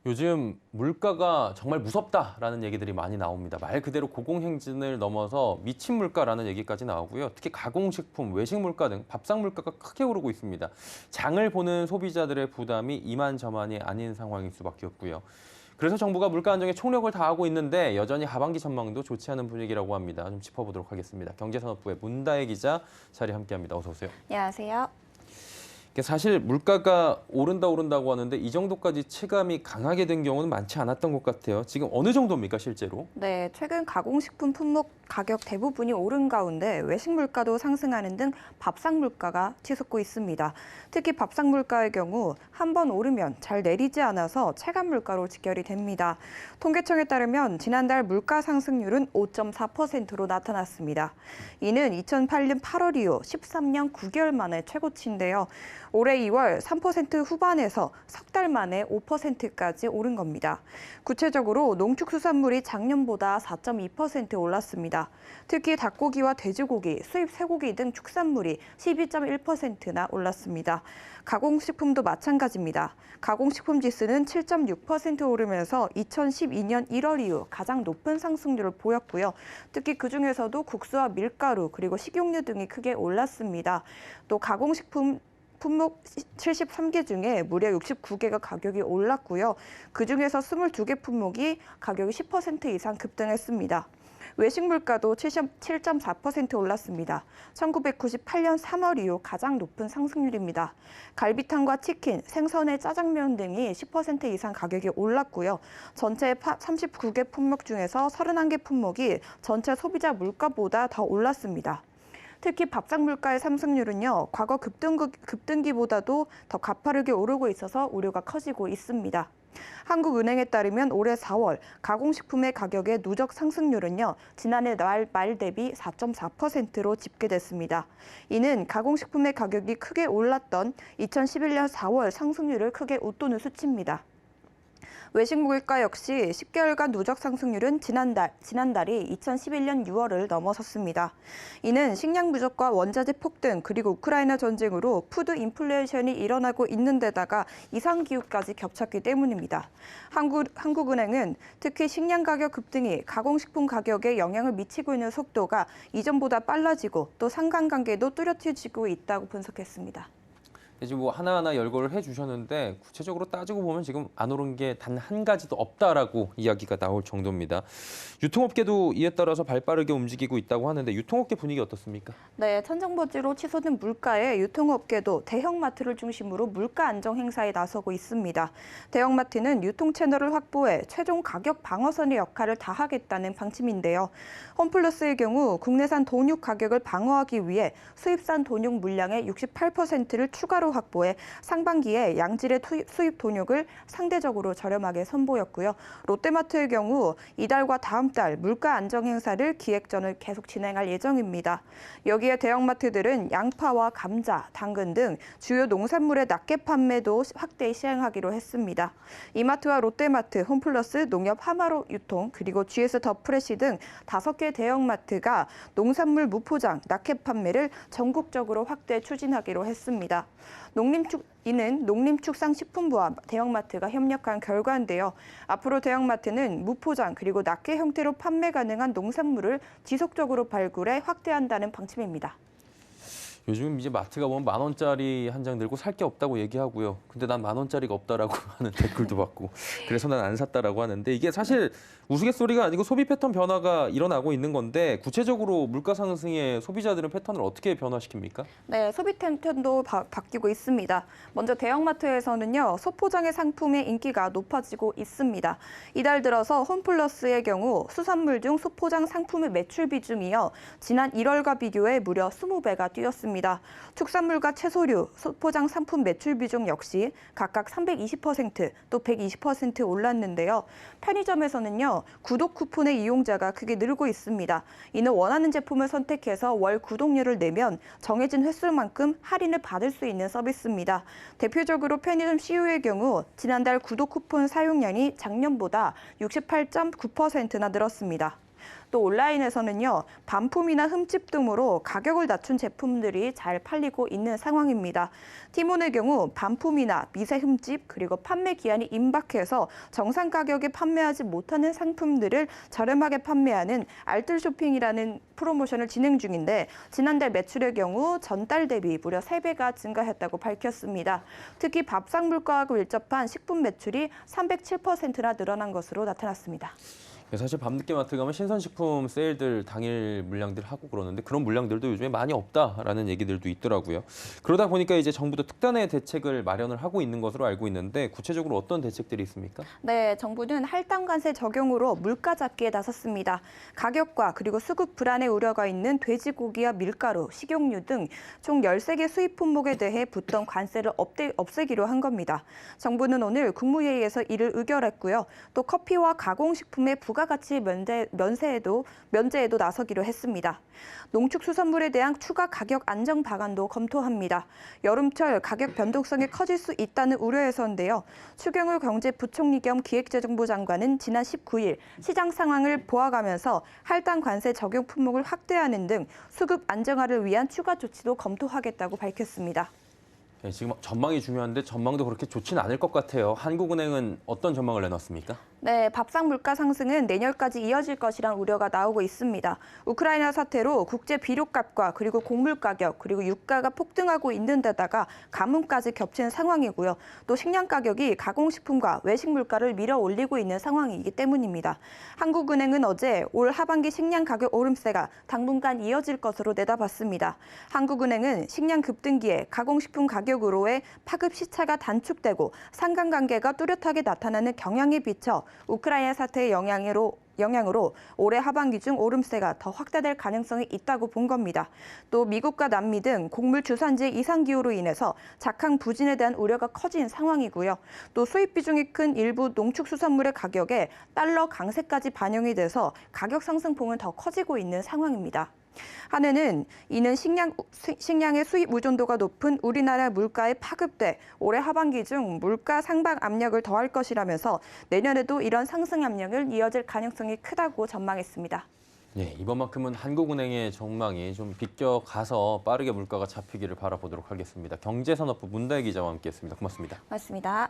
요즘 물가가 정말 무섭다라는 얘기들이 많이 나옵니다. 말 그대로 고공행진을 넘어서 미친 물가라는 얘기까지 나오고요. 특히 가공식품, 외식 물가 등 밥상 물가가 크게 오르고 있습니다. 장을 보는 소비자들의 부담이 이만저만이 아닌 상황일 수밖에 없고요. 그래서 정부가 물가 안정에 총력을 다하고 있는데 여전히 하반기 전망도 좋지 않은 분위기라고 합니다. 좀 짚어보도록 하겠습니다. 경제산업부의 문다혜 기자 자리 함께합니다. 어서 오세요. 안녕하세요. 사실 물가가 오른다고 하는데 이 정도까지 체감이 강하게 된 경우는 많지 않았던 것 같아요. 지금 어느 정도입니까, 실제로? 네, 최근 가공식품 품목 가격 대부분이 오른 가운데 외식 물가도 상승하는 등 밥상 물가가 치솟고 있습니다. 특히 밥상 물가의 경우 한 번 오르면 잘 내리지 않아서 체감 물가로 직결이 됩니다. 통계청에 따르면 지난달 물가 상승률은 5.4%로 나타났습니다. 이는 2008년 8월 이후 13년 9개월 만에 최고치인데요. 올해 2월 3% 후반에서 석 달 만에 5%까지 오른 겁니다. 구체적으로 농축수산물이 작년보다 4.2% 올랐습니다. 특히 닭고기와 돼지고기, 수입 쇠고기 등 축산물이 12.1%나 올랐습니다. 가공식품도 마찬가지입니다. 가공식품 지수는 7.6% 오르면서 2012년 1월 이후 가장 높은 상승률을 보였고요. 특히 그중에서도 국수와 밀가루 그리고 식용유 등이 크게 올랐습니다. 또 가공식품 품목 73개 중에 무려 69개가 가격이 올랐고요. 그중에서 22개 품목이 가격이 10% 이상 급등했습니다. 외식 물가도 7.4% 올랐습니다. 1998년 3월 이후 가장 높은 상승률입니다. 갈비탕과 치킨, 생선의 짜장면 등이 10% 이상 가격이 올랐고요. 전체 39개 품목 중에서 31개 품목이 전체 소비자 물가보다 더 올랐습니다. 특히 밥상 물가의 상승률은요, 과거 급등기보다도 더 가파르게 오르고 있어서 우려가 커지고 있습니다. 한국은행에 따르면 올해 4월 가공식품의 가격의 누적 상승률은요, 지난해 말 대비 4.4%로 집계됐습니다. 이는 가공식품의 가격이 크게 올랐던 2011년 4월 상승률을 크게 웃도는 수치입니다. 외식 물가 역시 10개월간 누적 상승률은 지난달이 2011년 6월을 넘어섰습니다. 이는 식량 부족과 원자재 폭등 그리고 우크라이나 전쟁으로 푸드 인플레이션이 일어나고 있는 데다가 이상기후까지 겹쳤기 때문입니다. 한국은행은 특히 식량 가격 급등이 가공식품 가격에 영향을 미치고 있는 속도가 이전보다 빨라지고 또 상관관계도 뚜렷해지고 있다고 분석했습니다. 지금 뭐 하나하나 열거를 해주셨는데 구체적으로 따지고 보면 지금 안 오른 게 단 한 가지도 없다라고 이야기가 나올 정도입니다. 유통업계도 이에 따라서 발빠르게 움직이고 있다고 하는데 유통업계 분위기 어떻습니까? 네, 천정부지로 치솟는 물가에 유통업계도 대형마트를 중심으로 물가 안정 행사에 나서고 있습니다. 대형마트는 유통 채널을 확보해 최종 가격 방어선의 역할을 다하겠다는 방침인데요. 홈플러스의 경우 국내산 돈육 가격을 방어하기 위해 수입산 돈육 물량의 68%를 추가로 확보해 상반기에 양질의 수입 돈육을 상대적으로 저렴하게 선보였고요. 롯데마트의 경우 이달과 다음 달 물가 안정 행사를 기획 전을 계속 진행할 예정입니다. 여기에 대형마트들은 양파와 감자, 당근 등 주요 농산물의 낱개 판매도 확대 시행하기로 했습니다. 이마트와 롯데마트, 홈플러스, 농협 하마로 유통, 그리고 GS 더 프레시 등 5개 대형마트가 농산물 무포장, 낱개 판매를 전국적으로 확대 추진하기로 했습니다. 이는 농림축산식품부와 대형마트가 협력한 결과인데요. 앞으로 대형마트는 무포장 그리고 낱개 형태로 판매 가능한 농산물을 지속적으로 발굴해 확대한다는 방침입니다. 요즘 이제 마트가 보면 10,000원짜리 한 장 들고 살 게 없다고 얘기하고요. 근데 난 10,000원짜리가 없다라고 하는 댓글도 받고 그래서 난 안 샀다라고 하는데 이게 사실 우스갯소리가 아니고 소비 패턴 변화가 일어나고 있는 건데 구체적으로 물가 상승에 소비자들은 패턴을 어떻게 변화시킵니까? 네, 소비 패턴도 바뀌고 있습니다. 먼저 대형마트에서는요, 소포장의 상품의 인기가 높아지고 있습니다. 이달 들어서 홈플러스의 경우 수산물 중 소포장 상품의 매출 비중이요, 지난 1월과 비교해 무려 20배가 뛰었습니다. 축산물과 채소류, 소포장 상품 매출 비중 역시 각각 320%, 또 120% 올랐는데요. 편의점에서는요, 구독 쿠폰의 이용자가 크게 늘고 있습니다. 이는 원하는 제품을 선택해서 월 구독료를 내면 정해진 횟수만큼 할인을 받을 수 있는 서비스입니다. 대표적으로 편의점 CU의 경우 지난달 구독 쿠폰 사용량이 작년보다 68.9%나 늘었습니다. 또 온라인에서는요, 반품이나 흠집 등으로 가격을 낮춘 제품들이 잘 팔리고 있는 상황입니다. 티몬의 경우 반품이나 미세 흠집 그리고 판매 기한이 임박해서 정상 가격에 판매하지 못하는 상품들을 저렴하게 판매하는 알뜰 쇼핑이라는 프로모션을 진행 중인데 지난달 매출의 경우 전달 대비 무려 3배가 증가했다고 밝혔습니다. 특히 밥상 물가하고 밀접한 식품 매출이 307%나 늘어난 것으로 나타났습니다. 사실 밤늦게 마트 가면 신선식품 세일들 당일 물량들 하고 그러는데 그런 물량들도 요즘에 많이 없다라는 얘기들도 있더라고요. 그러다 보니까 이제 정부도 특단의 대책을 마련을 하고 있는 것으로 알고 있는데 구체적으로 어떤 대책들이 있습니까? 네, 정부는 할당 관세 적용으로 물가 잡기에 나섰습니다. 가격과 그리고 수급 불안의 우려가 있는 돼지고기와 밀가루, 식용유 등 총 13개 수입 품목에 대해 붙던 관세를 없애기로 한 겁니다. 정부는 오늘 국무회의에서 이를 의결했고요. 또 커피와 가공식품의 부가가치 면제에도 나서기로 했습니다. 농축수산물에 대한 추가 가격 안정 방안도 검토합니다. 여름철 가격 변동성이 커질 수 있다는 우려에서인데요. 추경호 경제부총리 겸 기획재정부 장관은 지난 19일 시장 상황을 보아가면서 할당 관세 적용 품목을 확대하는 등 수급 안정화를 위한 추가 조치도 검토하겠다고 밝혔습니다. 네, 지금 전망이 중요한데 전망도 그렇게 좋지는 않을 것 같아요. 한국은행은 어떤 전망을 내놨습니까? 네, 밥상 물가 상승은 내년까지 이어질 것이란 우려가 나오고 있습니다. 우크라이나 사태로 국제 비료값과 그리고 곡물 가격 그리고 유가가 폭등하고 있는 데다가 가뭄까지 겹치는 상황이고요. 또 식량 가격이 가공식품과 외식 물가를 밀어 올리고 있는 상황이기 때문입니다. 한국은행은 어제 올 하반기 식량 가격 오름세가 당분간 이어질 것으로 내다봤습니다. 한국은행은 식량 급등기에 가공식품 가격으로의 파급 시차가 단축되고 상관관계가 뚜렷하게 나타나는 경향에 비춰 우크라이나 사태의 영향으로 올해 하반기 중 오름세가 더 확대될 가능성이 있다고 본 겁니다. 또 미국과 남미 등 곡물 주산지의 이상 기후로 인해서 작황 부진에 대한 우려가 커진 상황이고요. 또 수입 비중이 큰 일부 농축수산물의 가격에 달러 강세까지 반영이 돼서 가격 상승폭은 더 커지고 있는 상황입니다. 한해는 이는 식량의 수입 의존도가 높은 우리나라 물가에 파급돼 올해 하반기 중 물가 상방 압력을 더할 것이라면서 내년에도 이런 상승 압력을 이어질 가능성이 크다고 전망했습니다. 네, 이번만큼은 한국은행의 전망이 좀 비껴가서 빠르게 물가가 잡히기를 바라보도록 하겠습니다. 경제산업부 문다혜 기자와 함께했습니다. 고맙습니다. 맞습니다.